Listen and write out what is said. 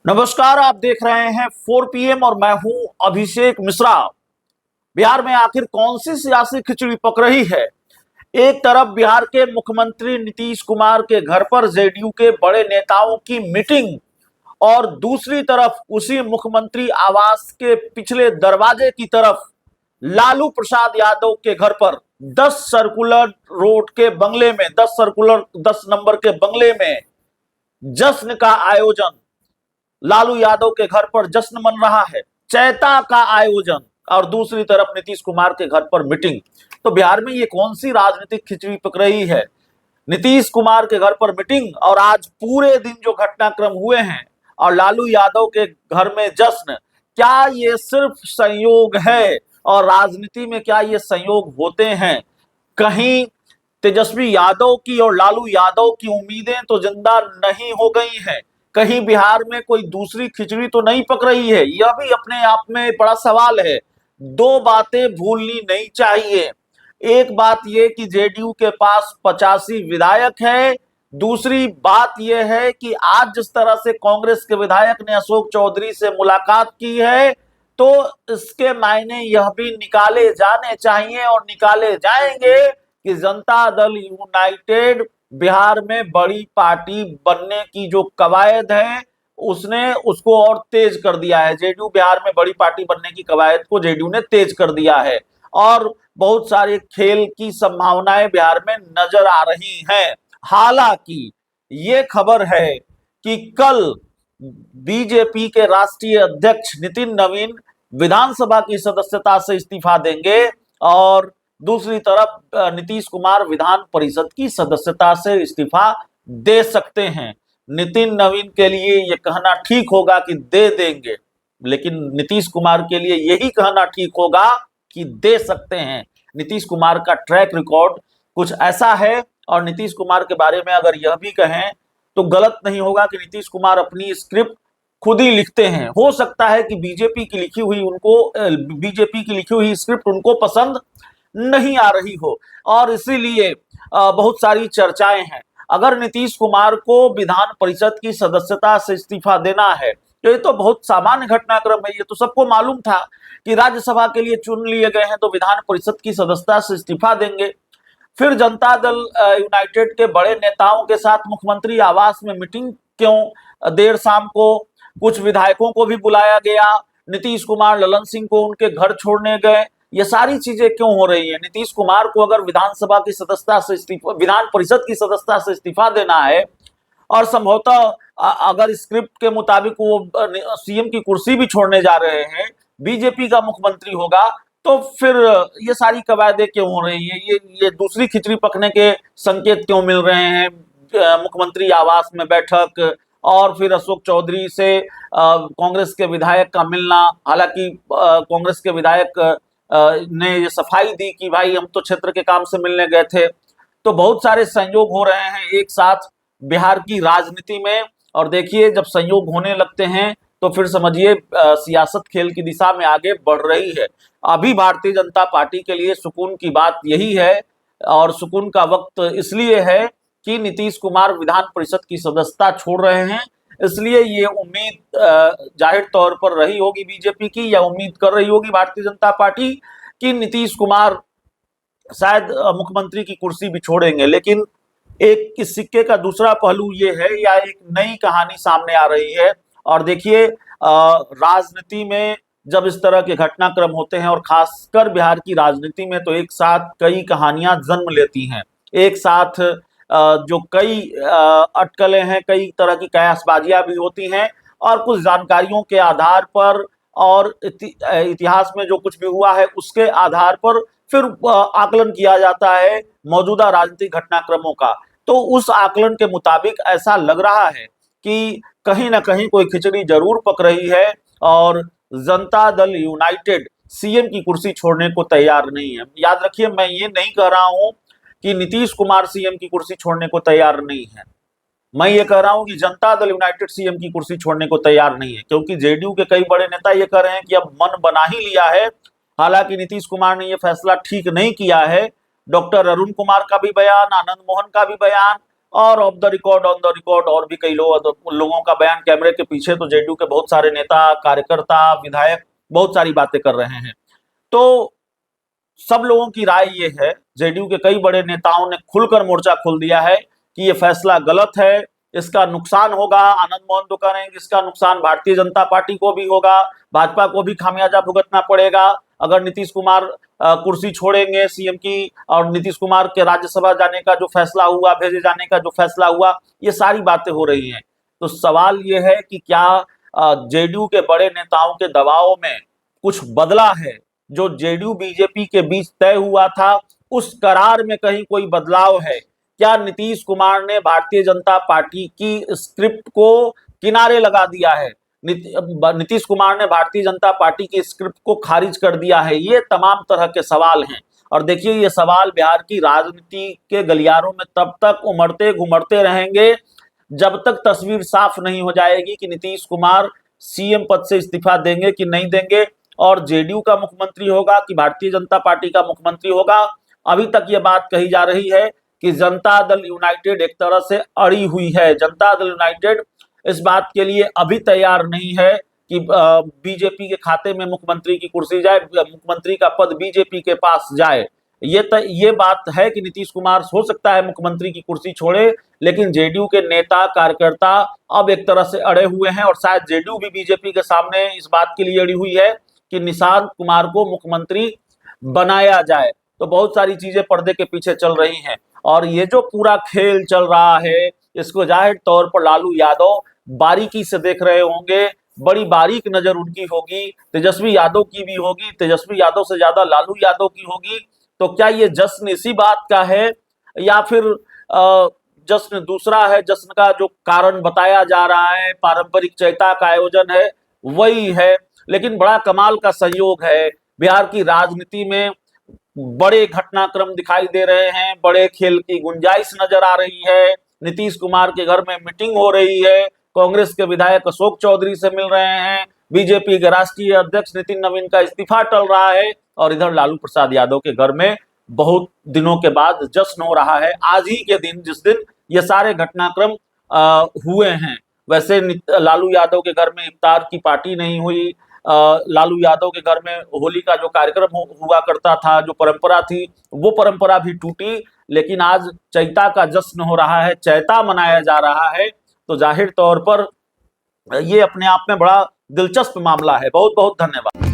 नमस्कार, आप देख रहे हैं 4 PM और मैं हूं अभिषेक मिश्रा। बिहार में आखिर कौन सी सियासी खिचड़ी पक रही है? एक तरफ बिहार के मुख्यमंत्री नीतीश कुमार के घर पर जेडीयू के बड़े नेताओं की मीटिंग और दूसरी तरफ उसी मुख्यमंत्री आवास के पिछले दरवाजे की तरफ लालू प्रसाद यादव के घर पर 10 सर्कुलर रोड के बंगले में 10 नंबर के बंगले में जश्न का आयोजन। लालू यादव के घर पर जश्न मन रहा है, चैता का आयोजन, और दूसरी तरफ नीतीश कुमार के घर पर मीटिंग। तो बिहार में ये कौन सी राजनीतिक खिचड़ी पक रही है? नीतीश कुमार के घर पर मीटिंग और आज पूरे दिन जो घटनाक्रम हुए हैं और लालू यादव के घर में जश्न, क्या ये सिर्फ संयोग है? और राजनीति में क्या ये संयोग होते हैं? कहीं तेजस्वी यादव की और लालू यादव की उम्मीदें तो जिंदा नहीं हो गई हैं? कहीं बिहार में कोई दूसरी खिचड़ी तो नहीं पक रही है? यह भी अपने आप में बड़ा सवाल है। दो बातें भूलनी नहीं चाहिए। एक बात यह कि जेडीयू के पास 85 विधायक है। दूसरी बात यह है कि आज जिस तरह से कांग्रेस के विधायक ने अशोक चौधरी से मुलाकात की है, तो इसके मायने यह भी निकाले जाने चाहिए और निकाले जाएंगे कि जनता दल यूनाइटेड बिहार में बड़ी पार्टी बनने की जो कवायद है उसने उसको और तेज कर दिया है। जेडीयू बिहार में बड़ी पार्टी बनने की कवायद को जेडीयू ने तेज कर दिया है और बहुत सारे खेल की संभावनाएं बिहार में नजर आ रही हैं। हालांकि ये खबर है कि कल बीजेपी के राष्ट्रीय अध्यक्ष नितिन नवीन विधानसभा की सदस्यता से इस्तीफा देंगे और दूसरी तरफ नीतीश कुमार विधान परिषद की सदस्यता से इस्तीफा दे सकते हैं। नितिन नवीन के लिए यह कहना ठीक होगा कि दे देंगे, लेकिन नीतीश कुमार के लिए यही कहना ठीक होगा कि दे सकते हैं। नीतीश कुमार का ट्रैक रिकॉर्ड कुछ ऐसा है और नीतीश कुमार के बारे में अगर यह भी कहें तो गलत नहीं होगा कि नीतीश कुमार अपनी स्क्रिप्ट खुद ही लिखते हैं। हो सकता है कि बीजेपी की लिखी हुई स्क्रिप्ट उनको पसंद नहीं आ रही हो और इसीलिए बहुत सारी चर्चाएं हैं। अगर नीतीश कुमार को विधान परिषद की सदस्यता से इस्तीफा देना है तो ये तो बहुत सामान्य घटनाक्रम है। ये तो सबको मालूम था कि राज्यसभा के लिए चुन लिए गए हैं तो विधान परिषद की सदस्यता से इस्तीफा देंगे। फिर जनता दल यूनाइटेड के बड़े नेताओं के साथ मुख्यमंत्री आवास में मीटिंग क्यों? देर शाम को कुछ विधायकों को भी बुलाया गया, नीतीश कुमार ललन सिंह को उनके घर छोड़ने गए। ये सारी चीजें क्यों हो रही है? नीतीश कुमार को अगर विधानसभा की सदस्यता से इस्तीफा, विधान परिषद की सदस्यता से इस्तीफा देना है और संभवतः अगर स्क्रिप्ट के मुताबिक वो सीएम की कुर्सी भी छोड़ने जा रहे हैं, बीजेपी का मुख्यमंत्री होगा, तो फिर ये सारी कवायदे क्यों हो रही है? ये दूसरी खिचड़ी पकने के संकेत क्यों मिल रहे हैं? मुख्यमंत्री आवास में बैठक और फिर अशोक चौधरी से कांग्रेस के विधायक का मिलना। हालांकि कांग्रेस के विधायक ने ये सफाई दी कि भाई हम तो क्षेत्र के काम से मिलने गए थे। तो बहुत सारे संयोग हो रहे हैं एक साथ बिहार की राजनीति में, और देखिए जब संयोग होने लगते हैं तो फिर समझिए सियासत खेल की दिशा में आगे बढ़ रही है। अभी भारतीय जनता पार्टी के लिए सुकून की बात यही है और सुकून का वक्त इसलिए है कि नीतीश कुमार विधान परिषद की सदस्यता छोड़ रहे हैं। इसलिए ये उम्मीद जाहिर तौर पर रही होगी बीजेपी की, या उम्मीद कर रही होगी भारतीय जनता पार्टी कि नीतीश कुमार शायद मुख्यमंत्री की कुर्सी भी छोड़ेंगे। लेकिन एक इस सिक्के का दूसरा पहलू ये है, या एक नई कहानी सामने आ रही है। और देखिए राजनीति में जब इस तरह के घटनाक्रम होते हैं और खासकर बिहार की राजनीति में, तो एक साथ कई कहानियां जन्म लेती हैं। एक साथ जो कई अटकलें हैं, कई तरह की कयासबाजियां भी होती हैं और कुछ जानकारियों के आधार पर और इतिहास में जो कुछ भी हुआ है उसके आधार पर फिर आकलन किया जाता है मौजूदा राजनीतिक घटनाक्रमों का। तो उस आकलन के मुताबिक ऐसा लग रहा है कि कहीं ना कहीं कोई खिचड़ी जरूर पक रही है और जनता दल यूनाइटेड सीएम की कुर्सी छोड़ने को तैयार नहीं है। याद रखिए, मैं ये नहीं कह रहा हूं कि नीतीश कुमार सीएम की कुर्सी छोड़ने को तैयार नहीं है। मैं ये कह रहा हूं कि जनता दल यूनाइटेड सीएम की कुर्सी छोड़ने को तैयार नहीं है, क्योंकि जेडीयू के कई बड़े नेता ये कह रहे हैं कि अब मन बना ही लिया है। हालांकि नीतीश कुमार ने यह फैसला ठीक नहीं किया है। डॉक्टर अरुण कुमार का भी बयान, आनंद मोहन का भी बयान, और of the record, on the record और भी कई लोगों का बयान, कैमरे के पीछे तो जेडीयू के बहुत सारे नेता, कार्यकर्ता, विधायक बहुत सारी बातें कर रहे हैं। तो सब लोगों की राय ये है, जेडीयू के कई बड़े नेताओं ने खुलकर मोर्चा खोल दिया है कि ये फैसला गलत है, इसका नुकसान होगा। आनंद मोहन तो कह रहे हैं कि इसका नुकसान भारतीय जनता पार्टी को भी होगा, भाजपा को भी खामियाजा भुगतना पड़ेगा अगर नीतीश कुमार कुर्सी छोड़ेंगे सीएम की, और नीतीश कुमार के राज्यसभा जाने का जो फैसला हुआ, भेजे जाने का जो फैसला हुआ, ये सारी बातें हो रही हैं। तो सवाल ये है कि क्या जेडीयू के बड़े नेताओं के दबाव में कुछ बदला है? जो जेडीयू बीजेपी के बीच तय हुआ था, उस करार में कहीं कोई बदलाव है? क्या नीतीश कुमार ने भारतीय जनता पार्टी की स्क्रिप्ट को किनारे लगा दिया है? नीतीश कुमार ने भारतीय जनता पार्टी की स्क्रिप्ट को खारिज कर दिया है? ये तमाम तरह के सवाल हैं। और देखिए, ये सवाल बिहार की राजनीति के गलियारों में तब तक उमड़ते घुमड़ते रहेंगे जब तक तस्वीर साफ नहीं हो जाएगी कि नीतीश कुमार सीएम पद से इस्तीफा देंगे कि नहीं देंगे, और जेडीयू का मुख्यमंत्री होगा कि भारतीय जनता पार्टी का मुख्यमंत्री होगा। अभी तक ये बात कही जा रही है कि जनता दल यूनाइटेड एक तरह से अड़ी हुई है। जनता दल यूनाइटेड इस बात के लिए अभी तैयार नहीं है कि बीजेपी के खाते में मुख्यमंत्री की कुर्सी जाए, मुख्यमंत्री का पद बीजेपी के पास जाए। ये बात है कि नीतीश कुमार हो सकता है मुख्यमंत्री की कुर्सी छोड़े, लेकिन जेडीयू के नेता कार्यकर्ता अब एक तरह से अड़े हुए हैं, और शायद जेडीयू भी बीजेपी के सामने इस बात के लिए अड़ी हुई है कि निशांत कुमार को मुख्यमंत्री बनाया जाए। तो बहुत सारी चीजें पर्दे के पीछे चल रही हैं, और ये जो पूरा खेल चल रहा है, इसको जाहिर तौर पर लालू यादव बारीकी से देख रहे होंगे, बड़ी बारीक नजर उनकी होगी, तेजस्वी यादव की भी होगी, तेजस्वी यादव से ज्यादा लालू यादव की होगी। तो क्या ये जश्न इसी बात का है, या फिर जश्न दूसरा है? जश्न का जो कारण बताया जा रहा है, पारंपरिक चैता का आयोजन है, वही है। लेकिन बड़ा कमाल का संयोग है, बिहार की राजनीति में बड़े घटनाक्रम दिखाई दे रहे हैं, बड़े खेल की गुंजाइश नजर आ रही है। नीतीश कुमार के घर में मीटिंग हो रही है, कांग्रेस के विधायक अशोक चौधरी से मिल रहे हैं, बीजेपी के राष्ट्रीय अध्यक्ष नितिन नवीन का इस्तीफा टल रहा है, और इधर लालू प्रसाद यादव के घर में बहुत दिनों के बाद जश्न हो रहा है, आज ही के दिन, जिस दिन ये सारे घटनाक्रम हुए हैं। वैसे लालू यादव के घर में इफ्तार की पार्टी नहीं हुई, लालू यादव के घर में होली का जो कार्यक्रम हुआ करता था, जो परंपरा थी, वो परंपरा भी टूटी। लेकिन आज चैता का जश्न हो रहा है, चैता मनाया जा रहा है। तो जाहिर तौर पर ये अपने आप में बड़ा दिलचस्प मामला है। बहुत बहुत धन्यवाद।